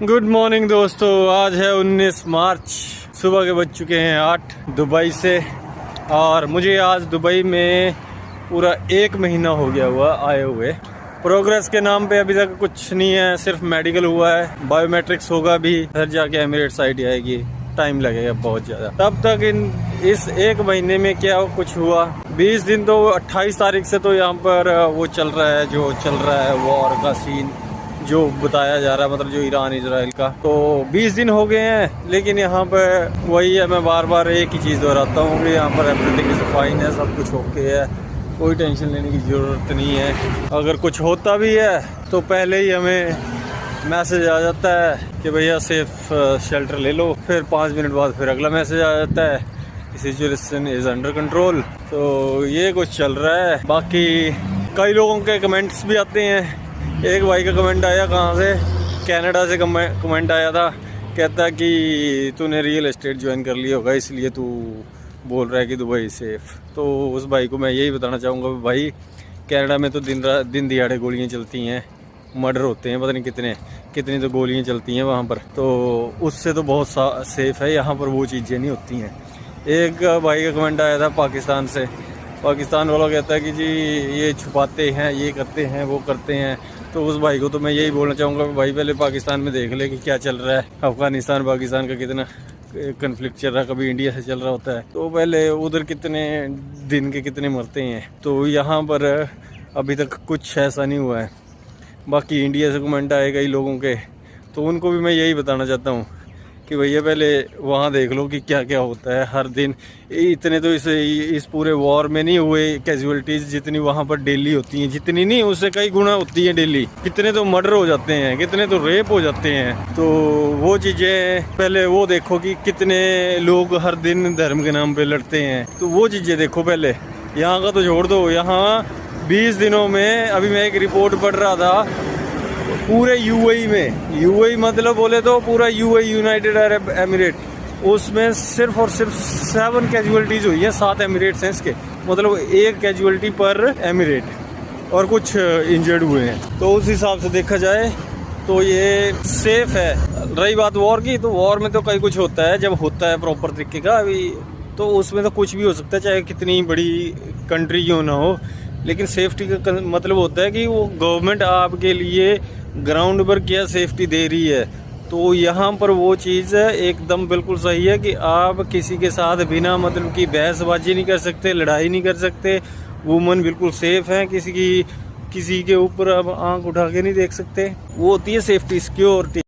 Good morning दोस्तों, आज है 19 मार्च। सुबह के बज चुके हैं 8 दुबई से। और मुझे आज दुबई में पूरा 1 महीना हो गया हुआ आए हुए। प्रोग्रेस के नाम पे अभी तक कुछ नहीं है, सिर्फ मेडिकल हुआ है, बायोमेट्रिक्स होगा भी, फिर जाके एमिरेट्स आईडी आएगी, टाइम लगेगा बहुत ज़्यादा। तब तक इस 1 महीने में क्या कुछ हुआ। 20 दिन तो 28 तारीख से तो यहाँ पर वो चल रहा है, जो चल रहा है वॉर का सीन जो बताया जा रहा है, मतलब जो ईरान इजराइल का। तो 20 दिन हो गए हैं, लेकिन यहाँ पे वही है, मैं बार बार एक ही चीज़ दोहराता हूँ कि यहाँ पर एवरीथिंग इज फाइन है, सब कुछ ओके है, कोई टेंशन लेने की ज़रूरत नहीं है। अगर कुछ होता भी है तो पहले ही हमें मैसेज आ जाता है कि भैया सेफ शेल्टर ले लो, फिर 5 मिनट बाद फिर अगला मैसेज आ जाता है सिचुएशन इज़ अंडर कंट्रोल। तो ये कुछ चल रहा है। बाकी कई लोगों के कमेंट्स भी आते हैं। एक भाई का कमेंट आया, कहाँ से, कनाडा से कमेंट आया था, कहता कि तूने रियल एस्टेट ज्वाइन कर लिया होगा इसलिए तू बोल रहा है कि दुबई सेफ। तो उस भाई को मैं यही बताना चाहूँगा, भाई कनाडा में तो दिन दिहाड़े गोलियाँ चलती हैं, मर्डर होते हैं, पता नहीं कितनी तो गोलियाँ चलती हैं वहाँ पर। तो उससे तो बहुत सेफ है, यहाँ पर वो चीज़ें नहीं होती हैं। एक भाई का कमेंट आया था पाकिस्तान से, पाकिस्तान वाला कहता है कि जी ये छुपाते हैं, ये करते हैं, वो करते हैं। तो उस भाई को तो मैं यही बोलना चाहूँगा, भाई पहले पाकिस्तान में देख ले कि क्या चल रहा है। अफ़गानिस्तान पाकिस्तान का कितना कन्फ्लिक्ट चल रहा है, कभी इंडिया से चल रहा होता है, तो पहले उधर कितने दिन के कितने मरते हैं। तो यहाँ पर अभी तक कुछ ऐसा नहीं हुआ है। बाकी इंडिया से कमेंट आए कई लोगों के, तो उनको भी मैं यही बताना चाहता हूँ कि भैया पहले वहाँ देख लो कि क्या क्या होता है हर दिन। इतने तो इस पूरे वॉर में नहीं हुए कैजुअलिटीज़ जितनी वहाँ पर डेली होती हैं, जितनी नहीं उससे कई गुना होती हैं डेली। कितने तो मर्डर हो जाते हैं, कितने तो रेप हो जाते हैं। तो वो चीज़ें पहले वो देखो कि कितने लोग हर दिन धर्म के नाम पे लड़ते हैं, तो वो चीज़ें देखो पहले। यहाँ का तो छोड़ दो, यहाँ 20 दिनों में, अभी मैं एक रिपोर्ट पढ़ रहा था, पूरे यूएई में, यूएई मतलब बोले तो पूरा यूएई यूनाइटेड अरब एमिरेट, उसमें सिर्फ और सिर्फ 7 कैजुअलिटीज़ हुई हैं। 7 एमिरेट्स हैं इसके, मतलब 1 कैजुअलिटी पर एमिरेट, और कुछ इंजर्ड हुए हैं। तो उस हिसाब से देखा जाए तो ये सेफ है। रही बात वॉर की, तो वॉर में तो कई कुछ होता है, जब होता है प्रॉपर तरीके का, अभी तो उसमें तो कुछ भी हो सकता है, चाहे कितनी बड़ी कंट्री क्यों ना हो। लेकिन सेफ्टी का मतलब होता है कि वो गवर्नमेंट आपके लिए ग्राउंड पर क्या सेफ्टी दे रही है। तो यहाँ पर वो चीज़ एकदम बिल्कुल सही है कि आप किसी के साथ बिना मतलब की बहसबाजी नहीं कर सकते, लड़ाई नहीं कर सकते। वुमन बिल्कुल सेफ हैं, किसी के ऊपर आप आंख उठा के नहीं देख सकते। वो होती है सेफ्टी, सिक्योरिटी।